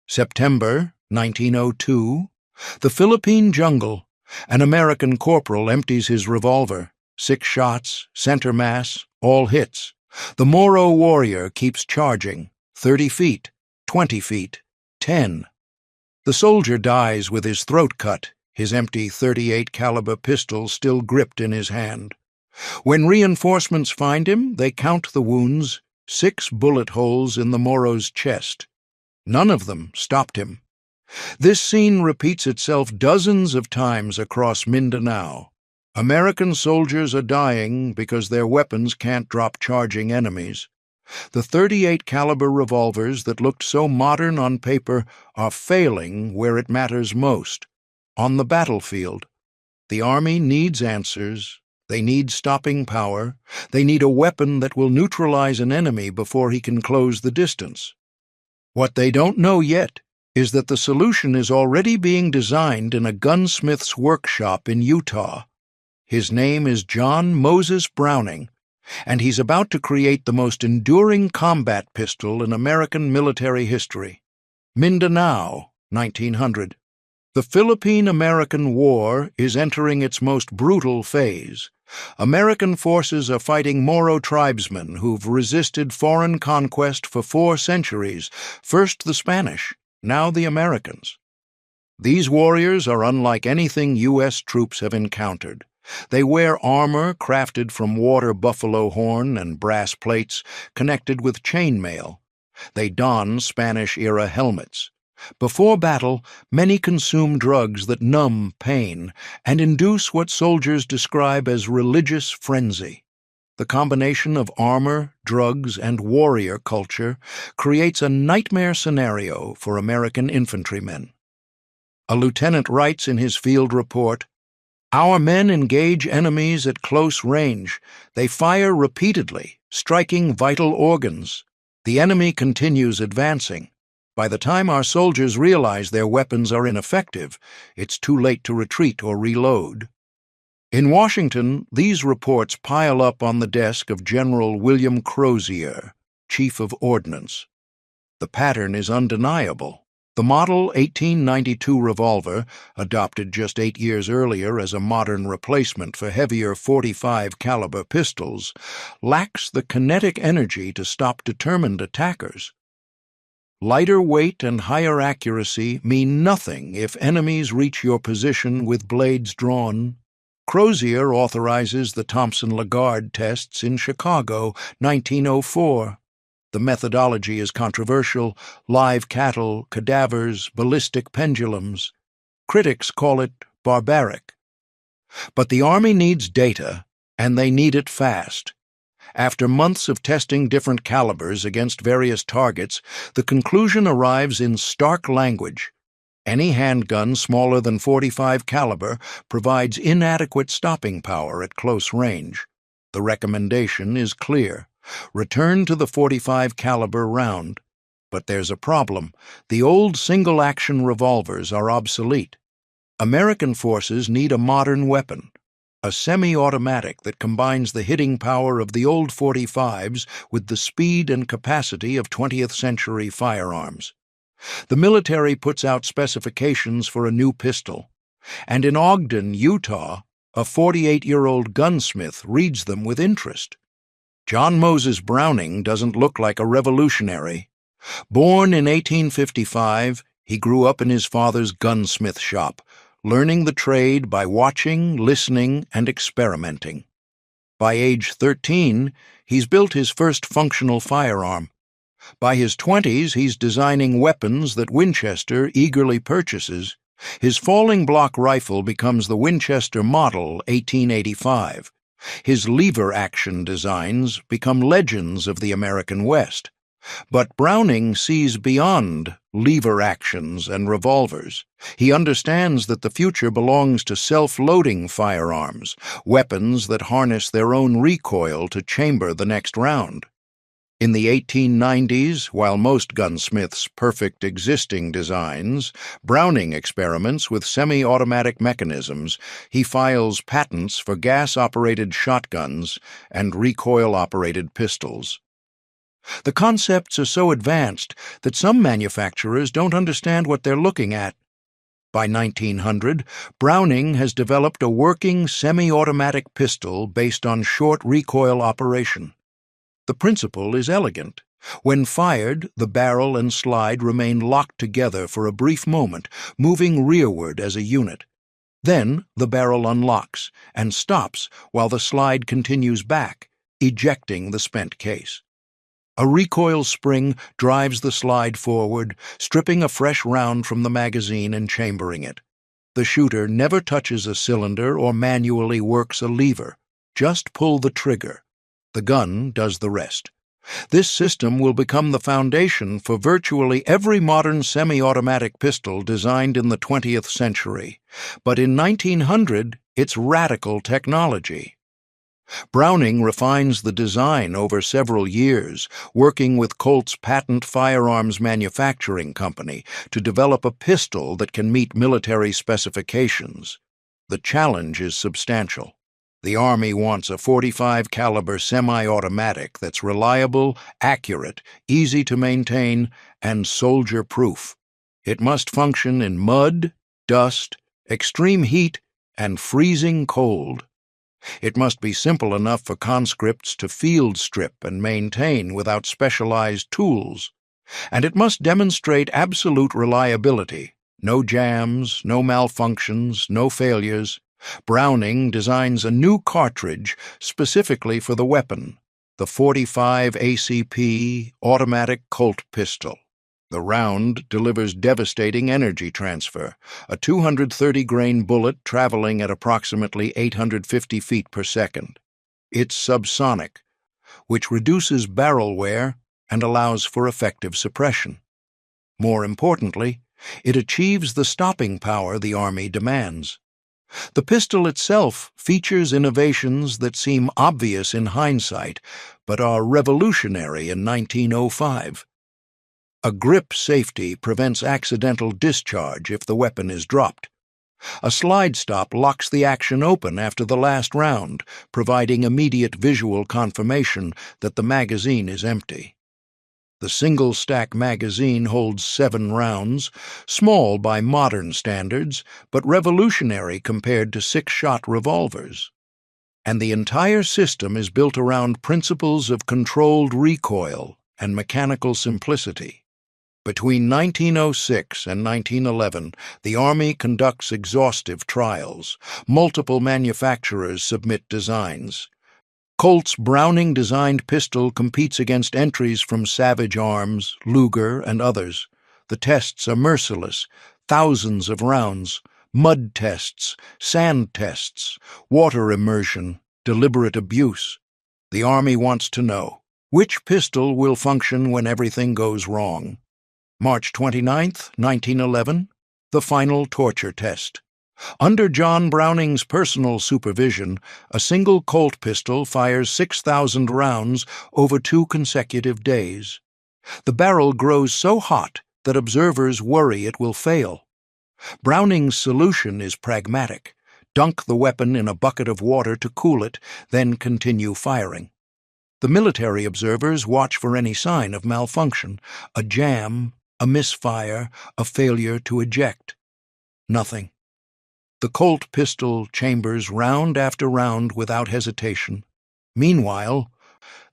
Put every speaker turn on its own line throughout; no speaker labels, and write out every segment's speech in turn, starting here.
September 1902. The Philippine jungle. An American corporal empties his revolver. 6 shots, center mass, all hits. The Moro warrior keeps charging. 30 feet, 20 feet, 10. The soldier dies with his throat cut, his empty .38 caliber pistol still gripped in his hand. When reinforcements find him, they count the wounds, 6 bullet holes in the Moro's chest. None of them stopped him. This scene repeats itself dozens of times across Mindanao. American soldiers are dying because their weapons can't drop charging enemies. The .38 caliber revolvers that looked so modern on paper are failing where it matters most, on the battlefield. The Army needs answers. They need stopping power. They need a weapon that will neutralize an enemy before he can close the distance. What they don't know yet is that the solution is already being designed in a gunsmith's workshop in Utah. His name is John Moses Browning, and he's about to create the most enduring combat pistol in American military history. Mindanao, 1900. The Philippine-American War is entering its most brutal phase. American forces are fighting Moro tribesmen who've resisted foreign conquest for 4 centuries, first the Spanish, now the Americans. These warriors are unlike anything U.S. troops have encountered. They wear armor crafted from water buffalo horn and brass plates connected with chainmail. They don Spanish-era helmets. Before battle, many consume drugs that numb pain and induce what soldiers describe as religious frenzy. The combination of armor, drugs, and warrior culture creates a nightmare scenario for American infantrymen. A lieutenant writes in his field report, "Our men engage enemies at close range. They fire repeatedly, striking vital organs. The enemy continues advancing. By the time our soldiers realize their weapons are ineffective, it's too late to retreat or reload." In Washington, these reports pile up on the desk of General William Crozier, Chief of Ordnance. The pattern is undeniable. The Model 1892 revolver, adopted just 8 years earlier as a modern replacement for heavier .45 caliber pistols, lacks the kinetic energy to stop determined attackers. Lighter weight and higher accuracy mean nothing if enemies reach your position with blades drawn. Crozier authorizes the Thompson-Lagarde tests in Chicago, 1904. The methodology is controversial: live cattle, cadavers, ballistic pendulums. Critics call it barbaric. But the Army needs data, and they need it fast. After months of testing different calibers against various targets, the conclusion arrives in stark language. Any handgun smaller than .45 caliber provides inadequate stopping power at close range. The recommendation is clear: return to the .45 caliber round. But there's a problem. The old single-action revolvers are obsolete. American forces need a modern weapon, a semi-automatic that combines the hitting power of the old .45s with the speed and capacity of 20th-century firearms. The military puts out specifications for a new pistol, and in Ogden, Utah, a 48-year-old gunsmith reads them with interest. John Moses Browning doesn't look like a revolutionary. Born in 1855, he grew up in his father's gunsmith shop, learning the trade by watching, listening, and experimenting. By age 13, he's built his first functional firearm. By his 20s, he's designing weapons that Winchester eagerly purchases. His falling block rifle becomes the Winchester Model 1885. His lever-action designs become legends of the American West. But Browning sees beyond lever actions and revolvers. He understands that the future belongs to self-loading firearms, weapons that harness their own recoil to chamber the next round. In the 1890s, while most gunsmiths perfect existing designs, Browning experiments with semi-automatic mechanisms. He files patents for gas-operated shotguns and recoil-operated pistols. The concepts are so advanced that some manufacturers don't understand what they're looking at. By 1900, Browning has developed a working semi-automatic pistol based on short recoil operation. The principle is elegant. When fired, the barrel and slide remain locked together for a brief moment, moving rearward as a unit. Then the barrel unlocks and stops while the slide continues back, ejecting the spent case. A recoil spring drives the slide forward, stripping a fresh round from the magazine and chambering it. The shooter never touches a cylinder or manually works a lever. Just pull the trigger. The gun does the rest. This system will become the foundation for virtually every modern semi-automatic pistol designed in the 20th century. But in 1900, it's radical technology. Browning refines the design over several years, working with Colt's patent firearms manufacturing company to develop a pistol that can meet military specifications. The challenge is substantial. The Army wants a .45 caliber semi-automatic that's reliable, accurate, easy to maintain, and soldier-proof. It must function in mud, dust, extreme heat, and freezing cold. It must be simple enough for conscripts to field strip and maintain without specialized tools. And it must demonstrate absolute reliability. No jams, no malfunctions, no failures. Browning designs a new cartridge specifically for the weapon, the .45 ACP automatic Colt pistol. The round delivers devastating energy transfer, a 230-grain bullet traveling at approximately 850 feet per second. It's subsonic, which reduces barrel wear and allows for effective suppression. More importantly, it achieves the stopping power the Army demands. The pistol itself features innovations that seem obvious in hindsight, but are revolutionary in 1905. A grip safety prevents accidental discharge if the weapon is dropped. A slide stop locks the action open after the last round, providing immediate visual confirmation that the magazine is empty. The single-stack magazine holds 7 rounds, small by modern standards, but revolutionary compared to 6-shot revolvers. And the entire system is built around principles of controlled recoil and mechanical simplicity. Between 1906 and 1911, the Army conducts exhaustive trials. Multiple manufacturers submit designs. Colt's Browning-designed pistol competes against entries from Savage Arms, Luger, and others. The tests are merciless, thousands of rounds, mud tests, sand tests, water immersion, deliberate abuse. The Army wants to know, which pistol will function when everything goes wrong? March 29, 1911, the final torture test. Under John Browning's personal supervision, a single Colt pistol fires 6,000 rounds over 2 consecutive days. The barrel grows so hot that observers worry it will fail. Browning's solution is pragmatic. Dunk the weapon in a bucket of water to cool it, then continue firing. The military observers watch for any sign of malfunction, a jam, a misfire, a failure to eject. Nothing. The Colt pistol chambers round after round without hesitation. Meanwhile,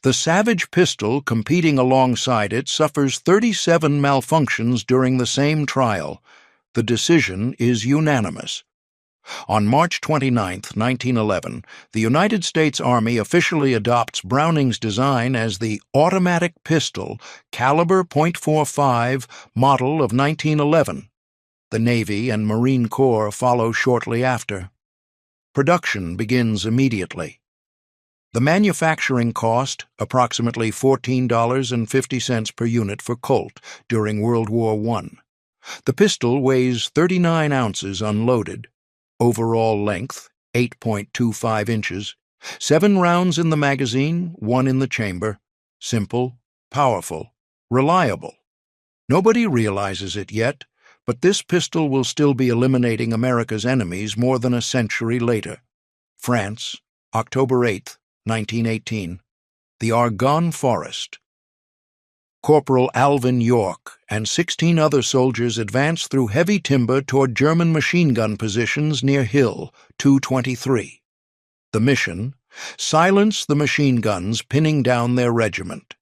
the Savage pistol competing alongside it suffers 37 malfunctions during the same trial. The decision is unanimous. On March 29, 1911, the United States Army officially adopts Browning's design as the automatic pistol, caliber .45, model of 1911. The Navy and Marine Corps follow shortly after. Production begins immediately. The manufacturing cost, approximately $14.50 per unit for Colt during World War I. The pistol weighs 39 ounces unloaded. Overall length, 8.25 inches. 7 rounds in the magazine, 1 in the chamber. Simple, powerful, reliable. Nobody realizes it yet, but this pistol will still be eliminating America's enemies more than a century later. France, October 8, 1918. The Argonne Forest. Corporal Alvin York and 16 other soldiers advanced through heavy timber toward German machine gun positions near Hill 223. The mission: silence the machine guns pinning down their regiment.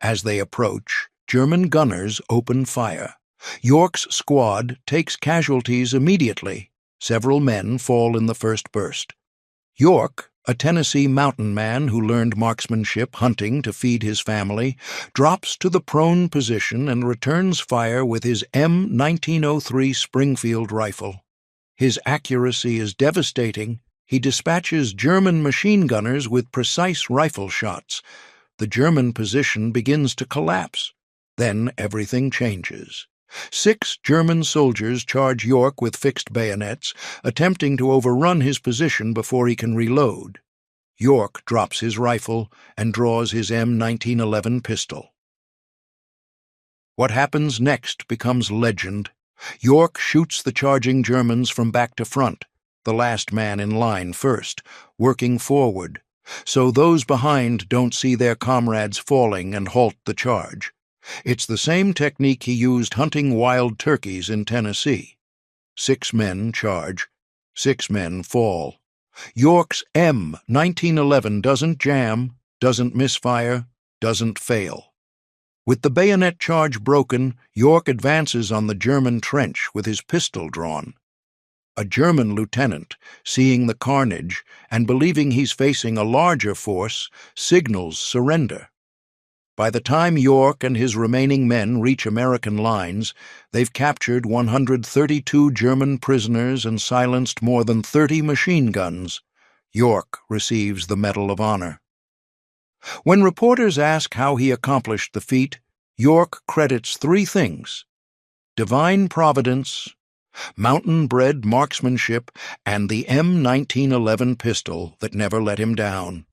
As they approach, German gunners open fire. York's squad takes casualties immediately. Several men fall in the first burst. York, a Tennessee mountain man who learned marksmanship hunting to feed his family, drops to the prone position and returns fire with his M1903 Springfield rifle. His accuracy is devastating. He dispatches German machine gunners with precise rifle shots. The German position begins to collapse. Then everything changes. 6 German soldiers charge York with fixed bayonets, attempting to overrun his position before he can reload. York drops his rifle and draws his M1911 pistol. What happens next becomes legend. York shoots the charging Germans from back to front, the last man in line first, working forward, so those behind don't see their comrades falling and halt the charge. It's the same technique he used hunting wild turkeys in Tennessee. 6 men charge, 6 men fall. York's M1911 doesn't jam, doesn't misfire, doesn't fail. With the bayonet charge broken, York advances on the German trench with his pistol drawn. A German lieutenant, seeing the carnage and believing he's facing a larger force, signals surrender. By the time York and his remaining men reach American lines, they've captured 132 German prisoners and silenced more than 30 machine guns. York receives the Medal of Honor. When reporters ask how he accomplished the feat, York credits 3 things: divine providence, mountain-bred marksmanship, and the M1911 pistol that never let him down.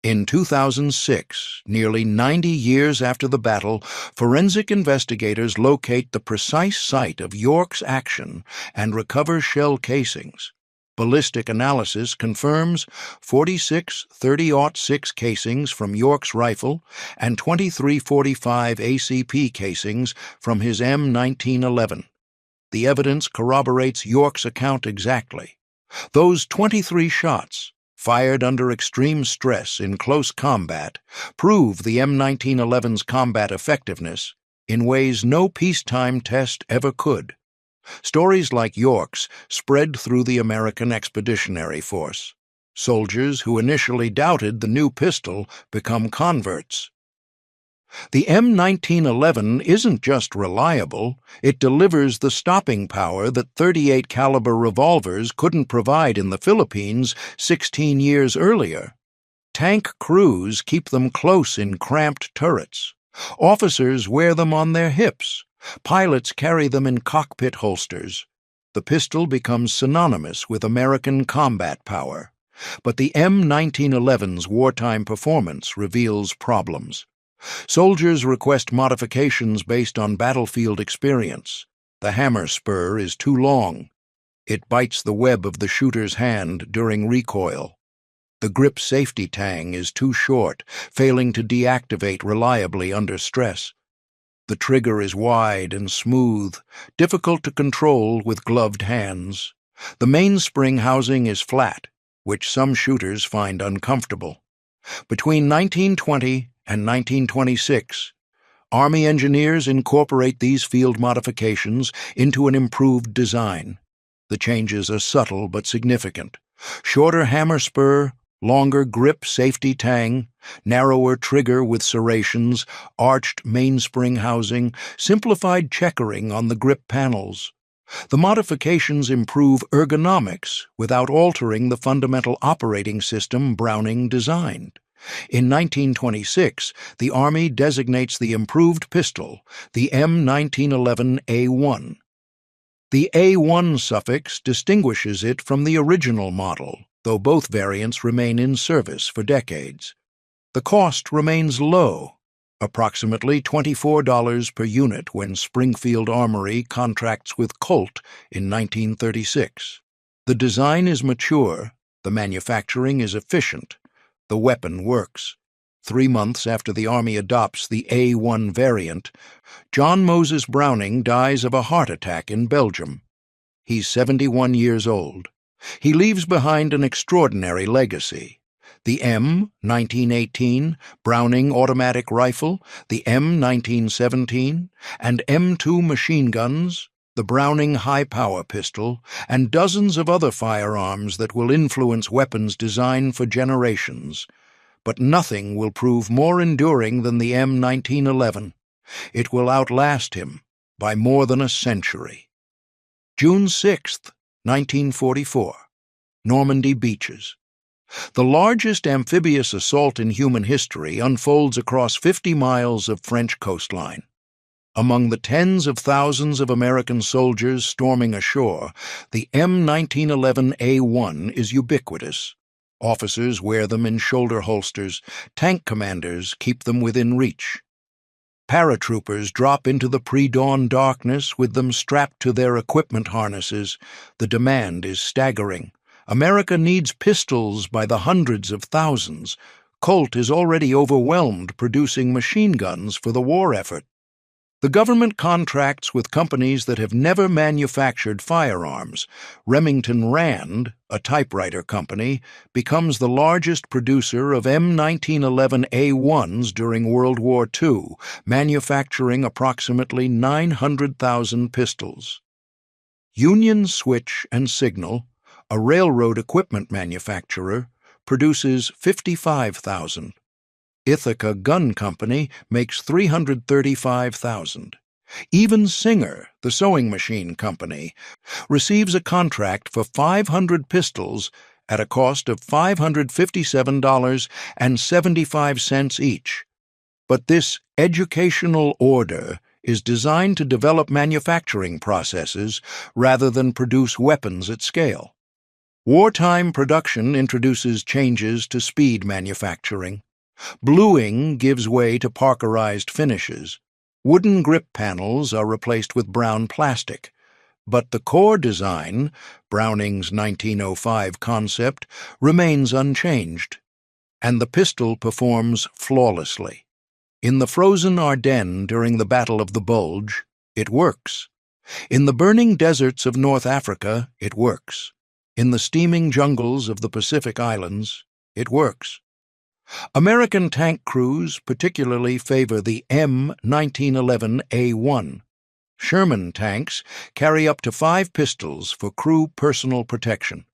In 2006, nearly 90 years after the battle, forensic investigators locate the precise site of York's action and recover shell casings. Ballistic analysis confirms 46 .30-06 casings from York's rifle and 23 .45 ACP casings from his M1911. The evidence corroborates York's account exactly. Those 23 shots, fired under extreme stress in close combat, prove the M1911's combat effectiveness in ways no peacetime test ever could. Stories like York's spread through the American Expeditionary Force. Soldiers who initially doubted the new pistol become converts. The M1911 isn't just reliable, it delivers the stopping power that .38 caliber revolvers couldn't provide in the Philippines 16 years earlier. Tank crews keep them close in cramped turrets. Officers wear them on their hips. Pilots carry them in cockpit holsters. The pistol becomes synonymous with American combat power. But the M1911's wartime performance reveals problems. Soldiers request modifications based on battlefield experience. The hammer spur is too long. It bites the web of the shooter's hand during recoil. The grip safety tang is too short, failing to deactivate reliably under stress. The trigger is wide and smooth, difficult to control with gloved hands. The mainspring housing is flat, which some shooters find uncomfortable. Between 1920 and 1926, Army engineers incorporate these field modifications into an improved design. The changes are subtle but significant. Shorter hammer spur, longer grip safety tang, narrower trigger with serrations, arched mainspring housing, simplified checkering on the grip panels. The modifications improve ergonomics without altering the fundamental operating system Browning designed. In 1926, the Army designates the improved pistol the M1911A1. The A1 suffix distinguishes it from the original model, though both variants remain in service for decades. The cost remains low, approximately $24 per unit when Springfield Armory contracts with Colt in 1936. The design is mature, the manufacturing is efficient, the weapon works. 3 months after the Army adopts the A1 variant, John Moses Browning dies of a heart attack in Belgium. He's 71 years old. He leaves behind an extraordinary legacy. The M 1918 Browning automatic rifle, the M 1917, and M2 machine guns, the Browning high-power pistol, and dozens of other firearms that will influence weapons design for generations. But nothing will prove more enduring than the M 1911. It will outlast him by more than a century. June 6, 1944. Normandy beaches. The largest amphibious assault in human history unfolds across 50 miles of French coastline. Among the tens of thousands of American soldiers storming ashore, the M 1911A1 is ubiquitous. Officers wear them in shoulder holsters, tank commanders keep them within reach. Paratroopers drop into the pre-dawn darkness with them strapped to their equipment harnesses. The demand is staggering. America needs pistols by the hundreds of thousands. Colt is already overwhelmed producing machine guns for the war effort. The government contracts with companies that have never manufactured firearms. Remington Rand, a typewriter company, becomes the largest producer of M 1911A1s during World War II, manufacturing approximately 900,000 pistols. Union Switch and Signal, a railroad equipment manufacturer, produces 55,000. Ithaca Gun Company makes 335,000. Even Singer, the sewing machine company, receives a contract for 500 pistols at a cost of $557.75 each. But this educational order is designed to develop manufacturing processes rather than produce weapons at scale. Wartime production introduces changes to speed manufacturing. Bluing gives way to parkerized finishes. Wooden grip panels are replaced with brown plastic. But the core design, Browning's 1905 concept, remains unchanged. And the pistol performs flawlessly. In the frozen Ardennes during the Battle of the Bulge, it works. In the burning deserts of North Africa, it works. In the steaming jungles of the Pacific Islands, it works. American tank crews particularly favor the M 1911A1. Sherman tanks carry up to 5 pistols for crew personal protection.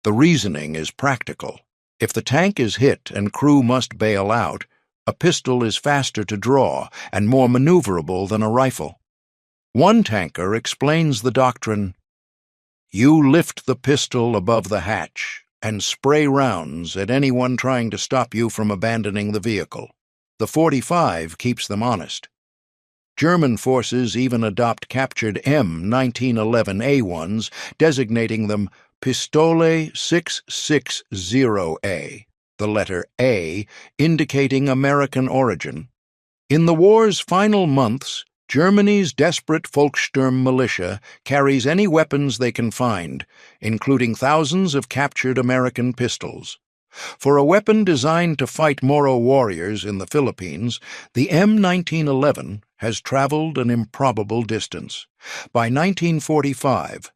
The reasoning is practical. If the tank is hit and crew must bail out, a pistol is faster to draw and more maneuverable than a rifle. One tanker explains the doctrine, "You lift the pistol above the hatch and spray rounds at anyone trying to stop you from abandoning the vehicle. The .45 keeps them honest." German forces even adopt captured M 1911A1s, designating them Pistole 660A, the letter A indicating American origin. In the war's final months, Germany's desperate Volkssturm militia carries any weapons they can find, including thousands of captured American pistols. For a weapon designed to fight Moro warriors in the Philippines, the M 1911 has traveled an improbable distance. By 1945,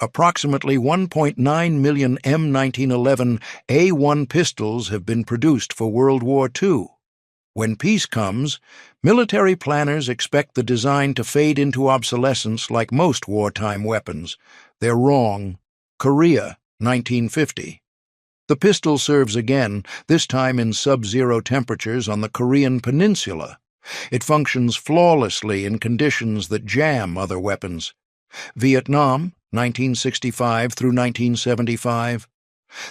approximately 1.9 million M 1911 A1 pistols have been produced for World War II. When peace comes, military planners expect the design to fade into obsolescence like most wartime weapons. They're wrong. Korea, 1950. The pistol serves again, this time in sub-zero temperatures on the Korean peninsula. It functions flawlessly in conditions that jam other weapons. Vietnam, 1965 through 1975.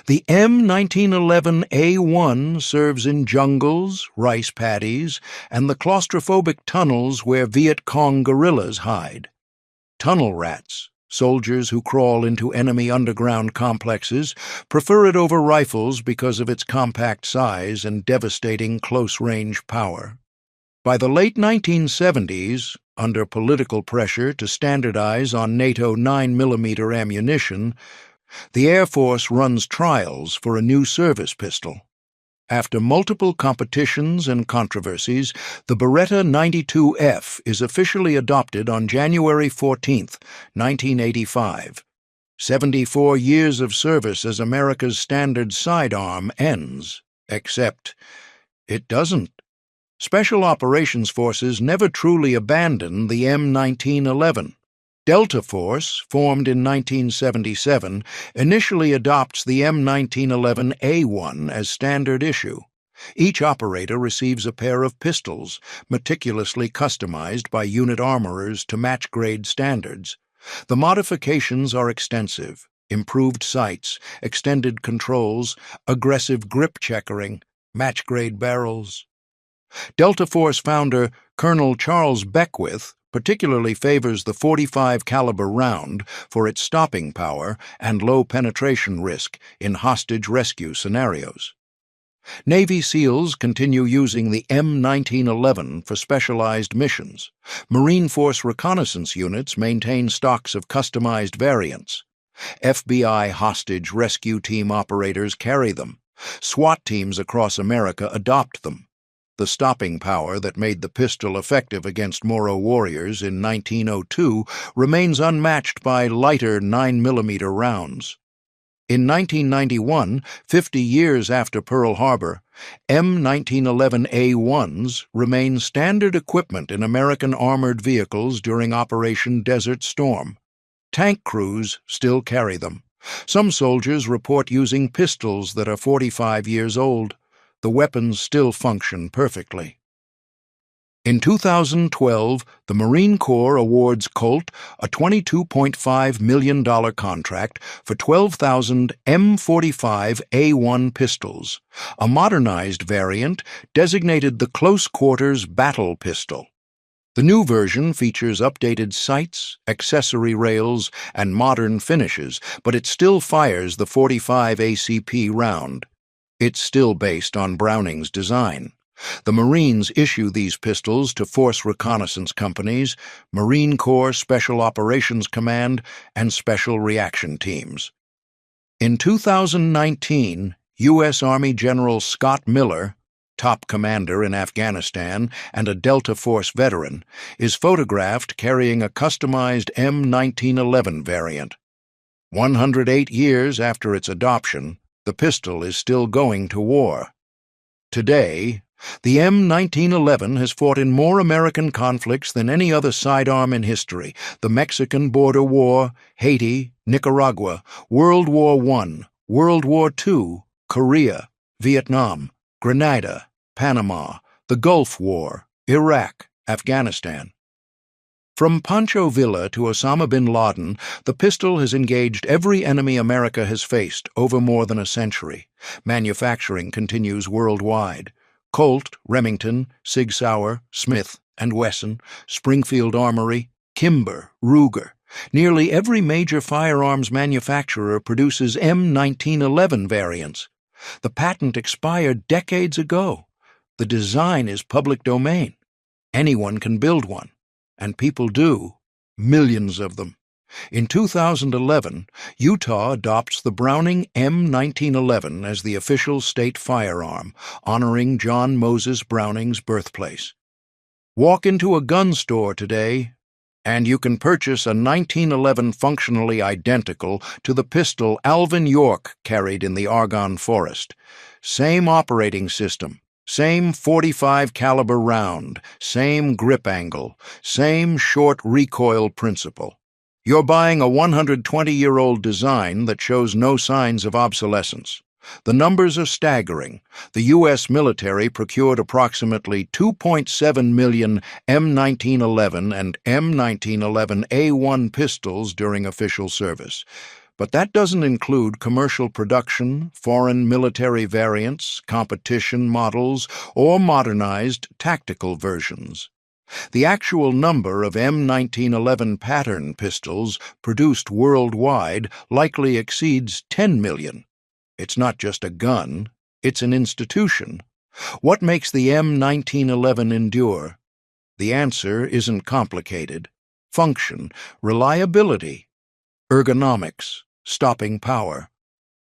The M 1911A1 serves in jungles, rice paddies, and the claustrophobic tunnels where Viet Cong guerrillas hide. Tunnel rats, soldiers who crawl into enemy underground complexes, prefer it over rifles because of its compact size and devastating close-range power. By the late 1970s, under political pressure to standardize on NATO 9mm ammunition, the Air Force runs trials for a new service pistol. After multiple competitions and controversies, the Beretta 92F is officially adopted on January 14, 1985. 74 years of service as America's standard sidearm ends, except it doesn't. Special Operations Forces never truly abandon the M1911. Delta Force, formed in 1977, initially adopts the M1911A1 as standard issue. Each operator receives a pair of pistols, meticulously customized by unit armorers to match grade standards. The modifications are extensive: improved sights, extended controls, aggressive grip checkering, match-grade barrels. Delta Force founder Colonel Charles Beckwith particularly favors the .45 caliber round for its stopping power and low penetration risk in hostage rescue scenarios. Navy SEALs continue using the M1911 for specialized missions. Marine Force reconnaissance units maintain stocks of customized variants. FBI hostage rescue team operators carry them. SWAT teams across America adopt them. The stopping power that made the pistol effective against Moro warriors in 1902 remains unmatched by lighter 9mm rounds. In 1991, 50 years after Pearl Harbor, M1911A1s remain standard equipment in American armored vehicles during Operation Desert Storm. Tank crews still carry them. Some soldiers report using pistols that are 45 years old. The weapons still function perfectly. In 2012, the Marine Corps awards Colt a $22.5 million contract for 12,000 M45A1 pistols, a modernized variant designated the Close Quarters Battle Pistol. The new version features updated sights, accessory rails, and modern finishes, but it still fires the .45 ACP round. It's still based on Browning's design. The Marines issue these pistols to Force Reconnaissance Companies, Marine Corps Special Operations Command, and Special Reaction Teams. In 2019, U.S. Army General Scott Miller, top commander in Afghanistan and a Delta Force veteran, is photographed carrying a customized M1911 variant. 108 years after its adoption, the pistol is still going to war. Today, the M1911 has fought in more American conflicts than any other sidearm in history: the Mexican Border War, Haiti, Nicaragua, World War I, World War II, Korea, Vietnam, Grenada, Panama, the Gulf War, Iraq, Afghanistan. From Pancho Villa to Osama bin Laden, the pistol has engaged every enemy America has faced over more than a century. Manufacturing continues worldwide. Colt, Remington, Sig Sauer, Smith & Wesson, Springfield Armory, Kimber, Ruger. Nearly every major firearms manufacturer produces M1911 variants. The patent expired decades ago. The design is public domain. Anyone can build one. And people do, millions of them. In 2011, Utah adopts the Browning M1911 as the official state firearm, honoring John Moses Browning's birthplace. Walk into a gun store today, and you can purchase a 1911 functionally identical to the pistol Alvin York carried in the Argonne Forest. Same operating system. Same .45 caliber round, same grip angle, same short recoil principle. You're buying a 120-year-old design that shows no signs of obsolescence. The numbers are staggering. The U.S. military procured approximately 2.7 million M1911 and M1911A1 pistols during official service. But that doesn't include commercial production, foreign military variants, competition models, or modernized tactical versions. The actual number of M1911 pattern pistols produced worldwide likely exceeds 10 million. It's not just a gun, it's an institution. What makes the M1911 endure? The answer isn't complicated. Function, reliability, ergonomics, stopping power.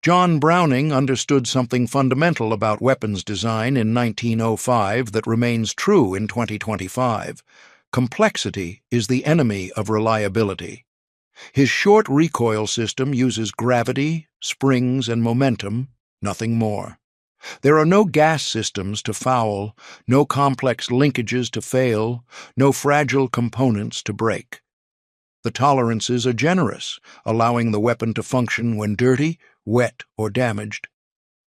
John Browning understood something fundamental about weapons design in 1905 that remains true in 2025. Complexity is the enemy of reliability. His short recoil system uses gravity, springs, and momentum, nothing more. There are no gas systems to foul, no complex linkages to fail, no fragile components to break. The tolerances are generous, allowing the weapon to function when dirty, wet, or damaged.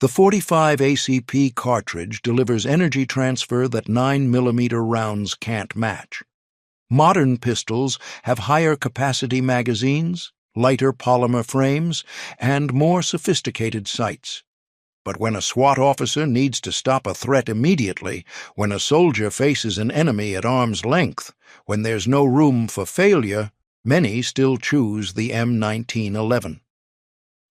The 45 ACP cartridge delivers energy transfer that 9mm rounds can't match. Modern pistols have higher capacity magazines, lighter polymer frames, and more sophisticated sights. But when a SWAT officer needs to stop a threat immediately, when a soldier faces an enemy at arm's length, when there's no room for failure, many still choose the M1911.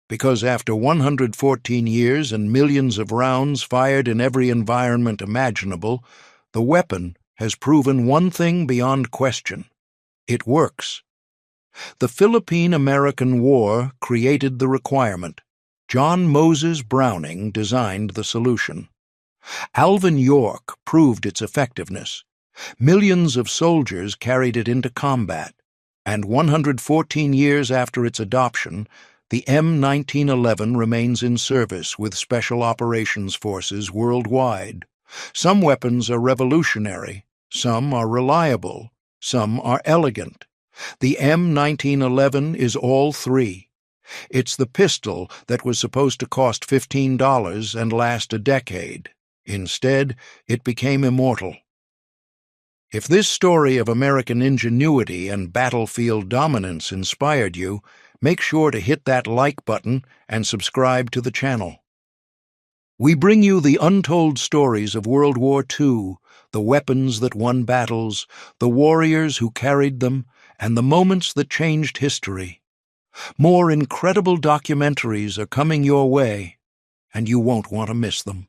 Because after 114 years and millions of rounds fired in every environment imaginable, the weapon has proven one thing beyond question. It works. The Philippine-American War created the requirement. John Moses Browning designed the solution. Alvin York proved its effectiveness. Millions of soldiers carried it into combat, and 114 years after its adoption, the M1911 remains in service with Special Operations Forces worldwide. Some weapons are revolutionary, some are reliable, some are elegant. The M1911 is all three. It's the pistol that was supposed to cost $15 and last a decade. Instead, it became immortal. If this story of American ingenuity and battlefield dominance inspired you, make sure to hit that like button and subscribe to the channel. We bring you the untold stories of World War II, the weapons that won battles, the warriors who carried them, and the moments that changed history. More incredible documentaries are coming your way, and you won't want to miss them.